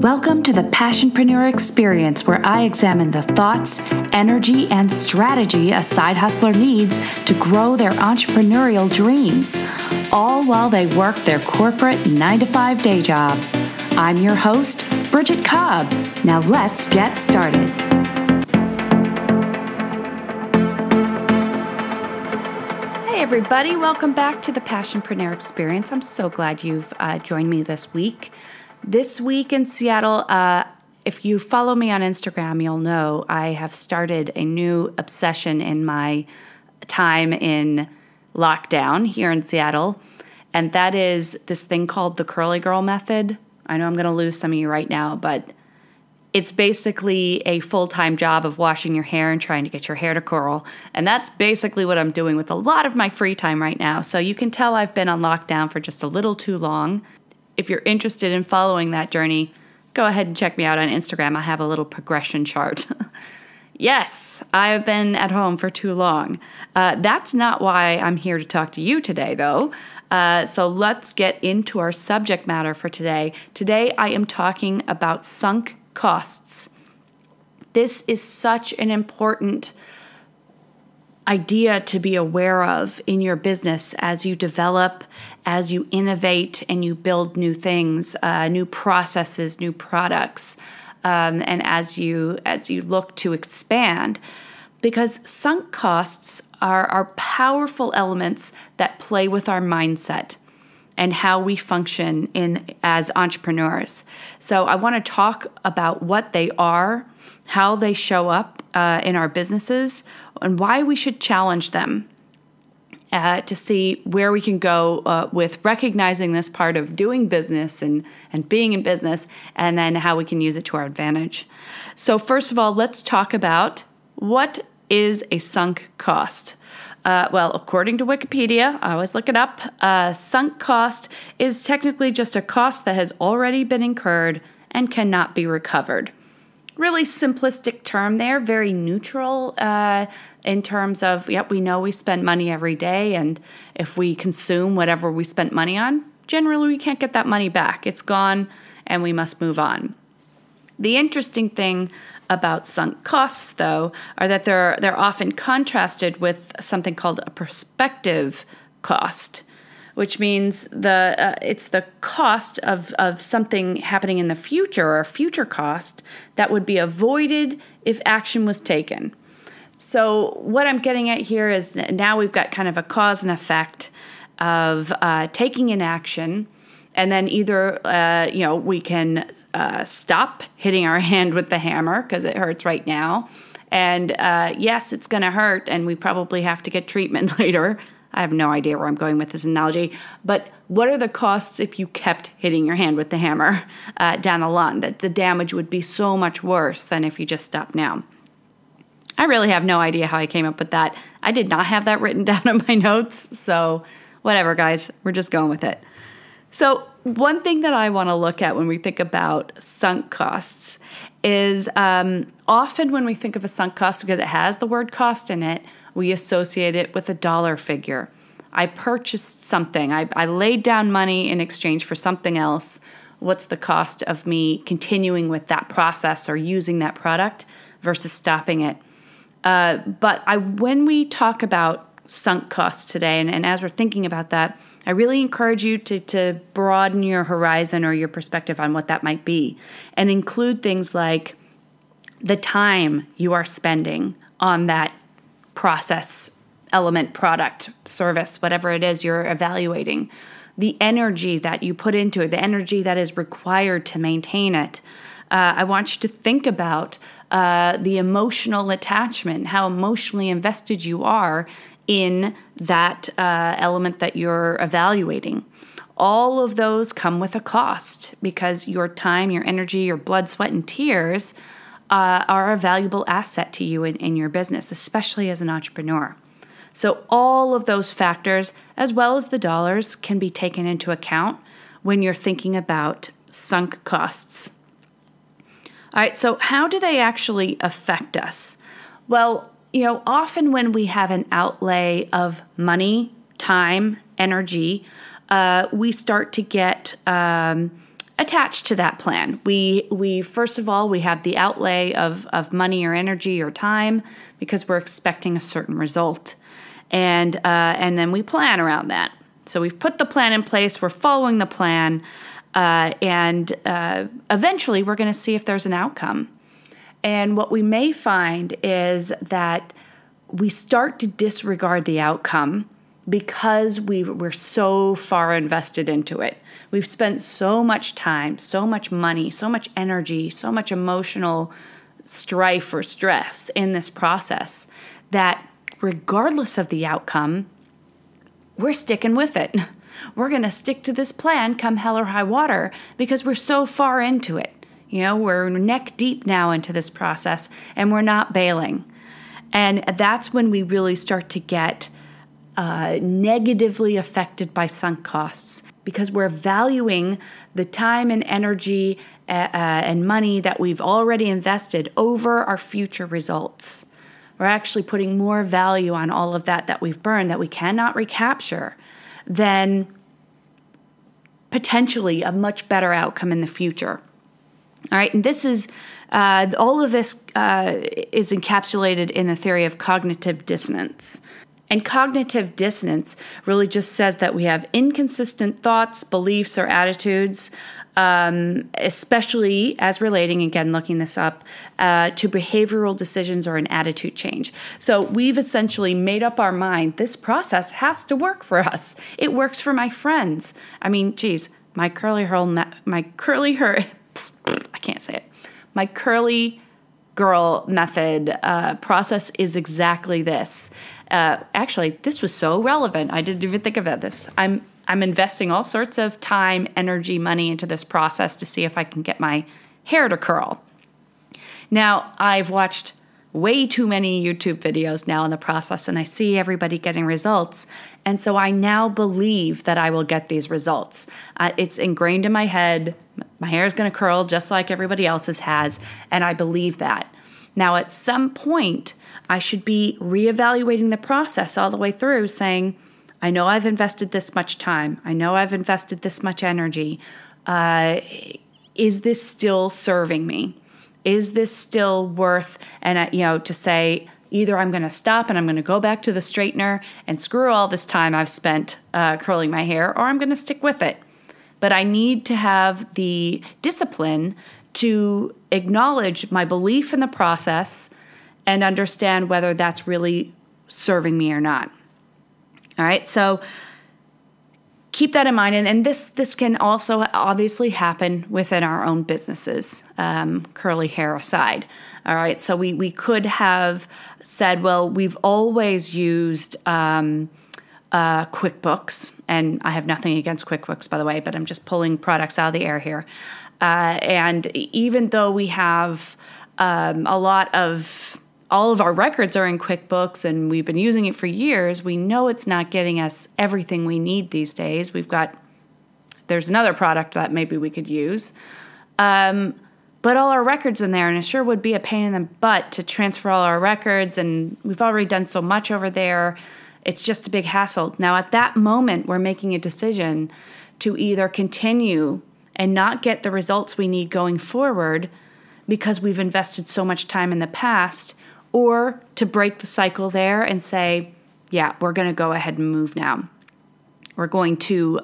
Welcome to the Passionpreneur Experience, where I examine the thoughts, energy, and strategy a side hustler needs to grow their entrepreneurial dreams, all while they work their corporate 9-to-5 day job. I'm your host, Bridget Cobb. Now let's get started. Hey everybody, welcome back to the Passionpreneur Experience. I'm so glad you've joined me this week. This week in Seattle, if you follow me on Instagram, you'll know I have started a new obsession in my time in lockdown here in Seattle, and that is this thing called the Curly Girl Method. I know I'm going to lose some of you right now, but it's basically a full-time job of washing your hair and trying to get your hair to curl, and that's basically what I'm doing with a lot of my free time right now. So you can tell I've been on lockdown for just a little too long. If you're interested in following that journey, go ahead and check me out on Instagram. I have a little progression chart. Yes, I've been at home for too long. That's not why I'm here to talk to you today, though. So let's get into our subject matter for today. Today, I am talking about sunk costs. This is such an important idea to be aware of in your business as you develop, as you innovate, and you build new things, new processes, new products, and as you look to expand. Because sunk costs are powerful elements that play with our mindset and how we function as entrepreneurs. So I want to talk about what they are, how they show up in our businesses, and why we should challenge them to see where we can go with recognizing this part of doing business and being in business, and then how we can use it to our advantage. So first of all, let's talk about what is a sunk cost. Well, according to Wikipedia, I always look it up, sunk cost is technically just a cost that has already been incurred and cannot be recovered. Really simplistic term there, very neutral in terms of, yep, we know we spend money every day, and if we consume whatever we spent money on, generally we can't get that money back. It's gone, and we must move on. The interesting thing about sunk costs, though, are that they're often contrasted with something called a prospective cost, which means it's the cost of something happening in the future, or a future cost that would be avoided if action was taken. So what I'm getting at here is now we've got kind of a cause and effect of taking an action, and then either we can stop hitting our hand with the hammer because it hurts right now, and yes, it's going to hurt, and we probably have to get treatment later. I have no idea where I'm going with this analogy, but what are the costs if you kept hitting your hand with the hammer down the line? That the damage would be so much worse than if you just stopped now. I really have no idea how I came up with that. I did not have that written down in my notes, so whatever, guys. We're just going with it. So one thing that I want to look at when we think about sunk costs is often when we think of a sunk cost, because it has the word cost in it, we associate it with a dollar figure. I purchased something. I laid down money in exchange for something else. What's the cost of me continuing with that process or using that product versus stopping it? But when we talk about sunk costs today, and as we're thinking about that, I really encourage you to broaden your horizon or your perspective on what that might be, and include things like the time you are spending on that process, element, product, service, whatever it is you're evaluating, the energy that you put into it, the energy that is required to maintain it. I want you to think about the emotional attachment, how emotionally invested you are in that element that you're evaluating. All of those come with a cost, because your time, your energy, your blood, sweat, and tears are a valuable asset to you in your business, especially as an entrepreneur. So all of those factors, as well as the dollars, can be taken into account when you're thinking about sunk costs. All right, so how do they actually affect us? Well, often when we have an outlay of money, time, energy, we start to get attached to that plan. We first of all, we have the outlay of money or energy or time because we're expecting a certain result. And then we plan around that. So we've put the plan in place, we're following the plan, and eventually we're going to see if there's an outcome. And what we may find is that we start to disregard the outcome because we're so far invested into it. We've spent so much time, so much money, so much energy, so much emotional strife or stress in this process that regardless of the outcome, we're sticking with it. We're going to stick to this plan come hell or high water because we're so far into it. We're neck deep now into this process and we're not bailing. And that's when we really start to get negatively affected by sunk costs because we're valuing the time and energy and money that we've already invested over our future results. We're actually putting more value on all of that we've burned that we cannot recapture than potentially a much better outcome in the future. All right, and this is all of this is encapsulated in the theory of cognitive dissonance. And cognitive dissonance really just says that we have inconsistent thoughts, beliefs, or attitudes, especially as relating, again, looking this up, to behavioral decisions or an attitude change. So we've essentially made up our mind, this process has to work for us. It works for my friends. I mean, geez, my curly girl method process is exactly this. Actually, this was so relevant. I didn't even think about this. I'm investing all sorts of time, energy, money into this process to see if I can get my hair to curl. Now, I've watched way too many YouTube videos now in the process, and I see everybody getting results. And so I now believe that I will get these results. It's ingrained in my head. My hair is going to curl just like everybody else's has, and I believe that. Now, at some point, I should be reevaluating the process all the way through, saying, I know I've invested this much time. I know I've invested this much energy. Is this still serving me? Is this still worth, to say, either I'm going to stop and I'm going to go back to the straightener and screw all this time I've spent curling my hair, or I'm going to stick with it. But I need to have the discipline to acknowledge my belief in the process and understand whether that's really serving me or not. All right, so keep that in mind. And this can also obviously happen within our own businesses, curly hair aside. All right, so we could have said, well, we've always used QuickBooks, and I have nothing against QuickBooks, by the way, but I'm just pulling products out of the air here. And even though we have all of our records are in QuickBooks and we've been using it for years, we know it's not getting us everything we need these days. There's another product that maybe we could use. But all our records in there, and it sure would be a pain in the butt to transfer all our records, and we've already done so much over there. It's just a big hassle. Now, at that moment, we're making a decision to either continue and not get the results we need going forward because we've invested so much time in the past, or to break the cycle there and say, yeah, we're going to go ahead and move now. We're going to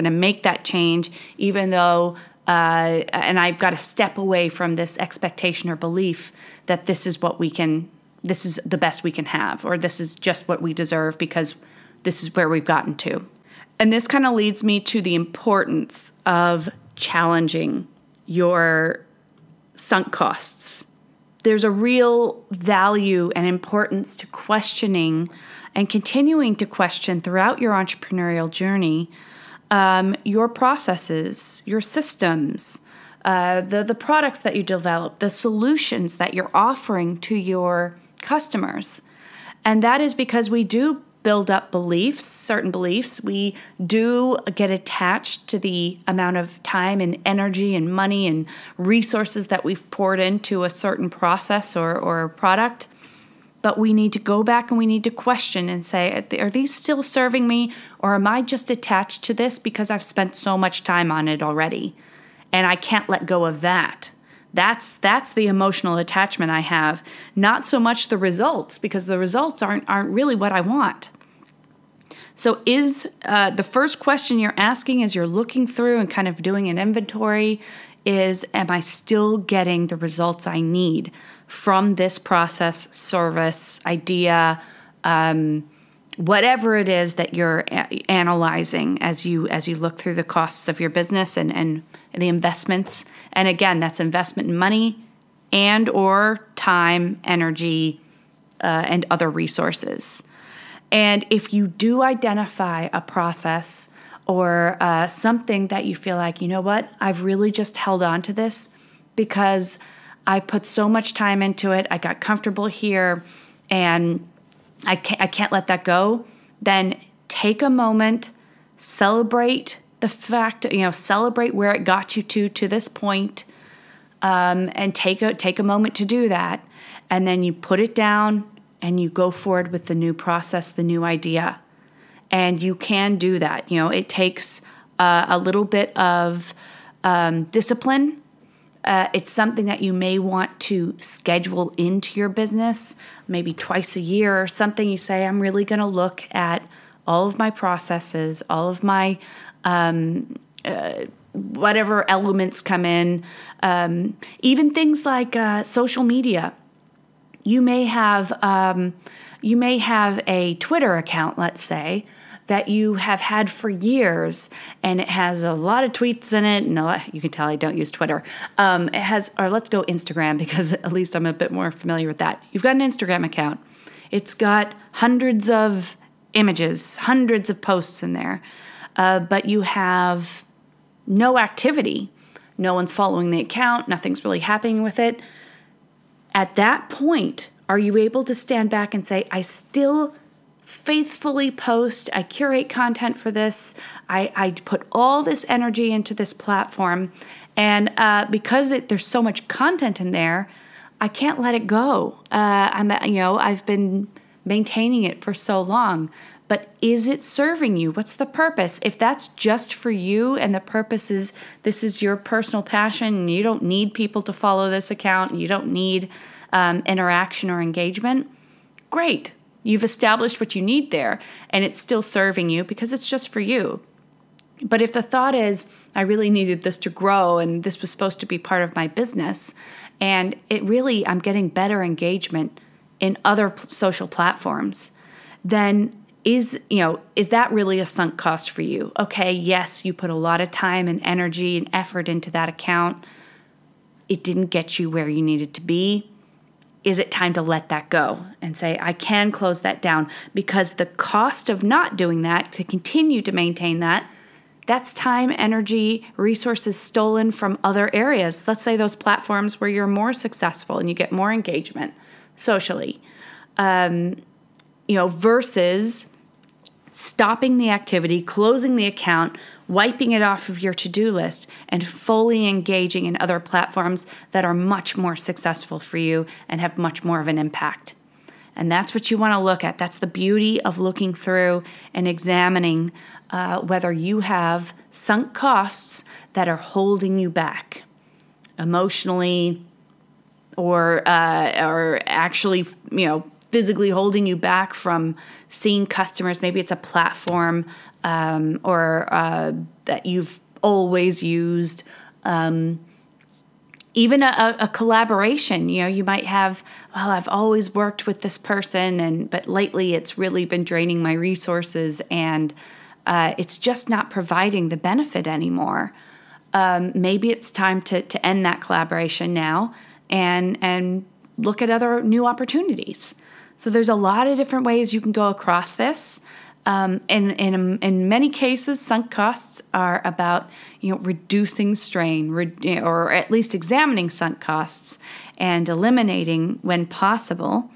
make that change, even though, and I've got to step away from this expectation or belief that this is the best we can have, or this is just what we deserve because this is where we've gotten to. And this kind of leads me to the importance of challenging your sunk costs. There's a real value and importance to questioning and continuing to question throughout your entrepreneurial journey your processes, your systems, the products that you develop, the solutions that you're offering to your customers. And that is because we do build up beliefs, certain beliefs. We do get attached to the amount of time and energy and money and resources that we've poured into a certain process or product. But we need to go back and we need to question and say, are these still serving me, or am I just attached to this because I've spent so much time on it already? and I can't let go of that. That's the emotional attachment I have, not so much the results, because the results aren't really what I want. So is the first question you're asking as you're looking through and kind of doing an inventory is, am I still getting the results I need from this process, service, idea, whatever it is that you're analyzing as you look through the costs of your business and the investments. And again, that's investment in money and or time, energy, and other resources. And if you do identify a process or something that you feel like, you know what, I've really just held on to this because I put so much time into it, I got comfortable here, and I can't let that go, then take a moment, celebrate the fact, celebrate where it got you to this point, and take a moment to do that. And then you put it down and you go forward with the new process, the new idea. And you can do that. It takes a little bit of discipline. It's something that you may want to schedule into your business, maybe twice a year or something. You say, I'm really going to look at all of my processes, all of my whatever elements come in, even things like social media. You may have a Twitter account, let's say, that you have had for years, and it has a lot of tweets in it. And you can tell I don't use Twitter. It has, or let's go Instagram, because at least I'm a bit more familiar with that. You've got an Instagram account. It's got hundreds of images, hundreds of posts in there, but you have no activity. No one's following the account. Nothing's really happening with it. At that point, are you able to stand back and say, I still faithfully post, I curate content for this, I put all this energy into this platform, and because there's so much content in there, I can't let it go. I've been maintaining it for so long, but is it serving you? What's the purpose? If that's just for you and the purpose is this is your personal passion and you don't need people to follow this account and you don't need interaction or engagement, great. You've established what you need there, and it's still serving you because it's just for you. But if the thought is, I really needed this to grow and this was supposed to be part of my business, and I'm getting better engagement in other social platforms, then is that really a sunk cost for you? Okay, yes, you put a lot of time and energy and effort into that account. It didn't get you where you needed to be. Is it time to let that go and say, I can close that down? Because the cost of not doing that, to continue to maintain that, that's time, energy, resources stolen from other areas. Let's say those platforms where you're more successful and you get more engagement socially, versus stopping the activity, closing the account, wiping it off of your to-do list, and fully engaging in other platforms that are much more successful for you and have much more of an impact. And that's what you want to look at. That's the beauty of looking through and examining whether you have sunk costs that are holding you back emotionally or actually, physically holding you back from seeing customers. Maybe it's a platform or that you've always used. Even a collaboration, you might have, I've always worked with this person, but lately it's really been draining my resources, and it's just not providing the benefit anymore. Maybe it's time to end that collaboration now and look at other new opportunities. So there's a lot of different ways you can go across this. In many cases, sunk costs are about reducing strain, or at least examining sunk costs and eliminating when possible.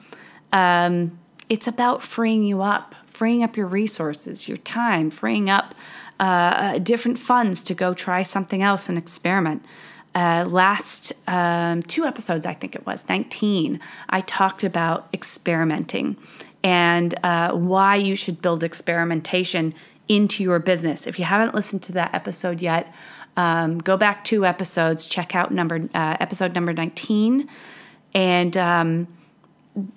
It's about freeing up your resources, your time, freeing up different funds to go try something else and experiment. Last 2 episodes, I think it was 19, I talked about experimenting and why you should build experimentation into your business. If you haven't listened to that episode yet, Go back 2 episodes, check out episode number 19. And,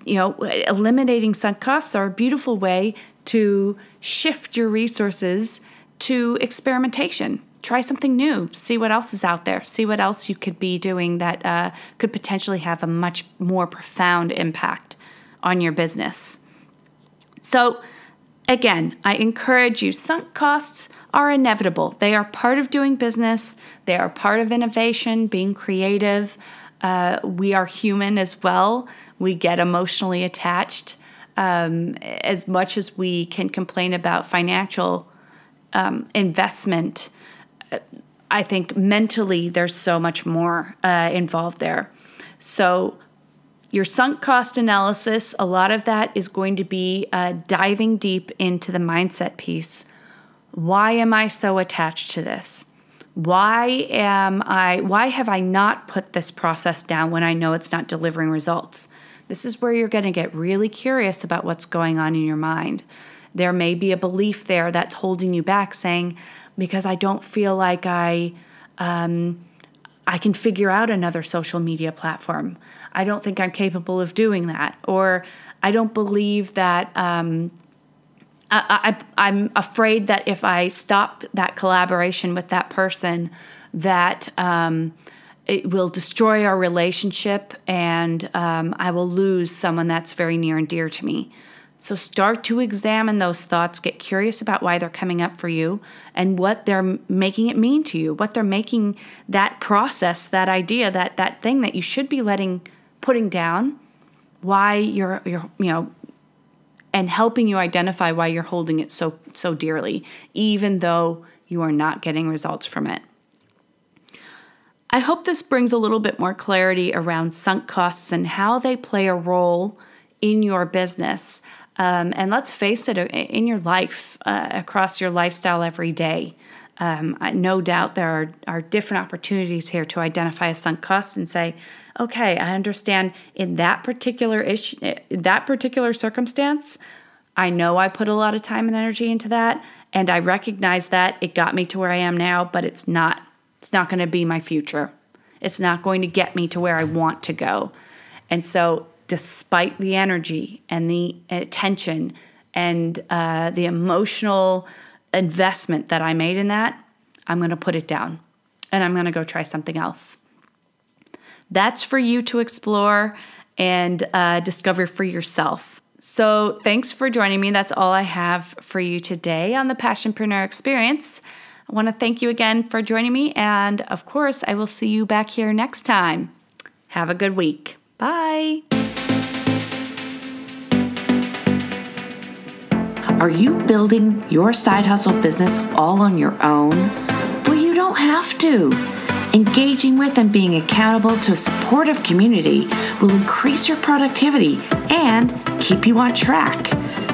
eliminating sunk costs are a beautiful way to shift your resources to experimentation. Try something new. See what else is out there. See what else you could be doing that could potentially have a much more profound impact on your business. So, again, I encourage you, sunk costs are inevitable. They are part of doing business. They are part of innovation, being creative. We are human as well. We get emotionally attached. As much as we can complain about financial investment, I think mentally there's so much more involved there. So your sunk cost analysis, a lot of that is going to be diving deep into the mindset piece. Why am I so attached to this? Why have I not put this process down when I know it's not delivering results? This is where you're going to get really curious about what's going on in your mind. There may be a belief there that's holding you back, saying, because I don't feel like I can figure out another social media platform. I don't think I'm capable of doing that. Or I don't believe that I'm afraid that if I stop that collaboration with that person, that it will destroy our relationship and I will lose someone that's very near and dear to me. So start to examine those thoughts, get curious about why they're coming up for you and what they're making it mean to you, what they're making that process, that idea, that thing that you should be putting down, why you're and helping you identify why you're holding it so dearly, even though you are not getting results from it. I hope this brings a little bit more clarity around sunk costs and how they play a role in your business. And let's face it, in your life, across your lifestyle every day. No doubt there are different opportunities here to identify a sunk cost and say, okay, I understand in that particular issue, that particular circumstance, I know I put a lot of time and energy into that, and I recognize that it got me to where I am now, but it's not going to be my future. It's not going to get me to where I want to go. And so despite the energy and the attention and the emotional investment that I made in that, I'm going to put it down and I'm going to go try something else. That's for you to explore and discover for yourself. So thanks for joining me. That's all I have for you today on the Passionpreneur Experience. I want to thank you again for joining me. And of course, I will see you back here next time. Have a good week. Bye. Are you building your side hustle business all on your own? Well, you don't have to. Engaging with and being accountable to a supportive community will increase your productivity and keep you on track.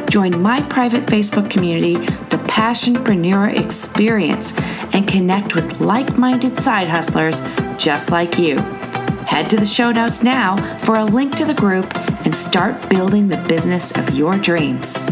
Join my private Facebook community, the Passionpreneur Experience, and connect with like-minded side hustlers just like you. Head to the show notes now for a link to the group and start building the business of your dreams.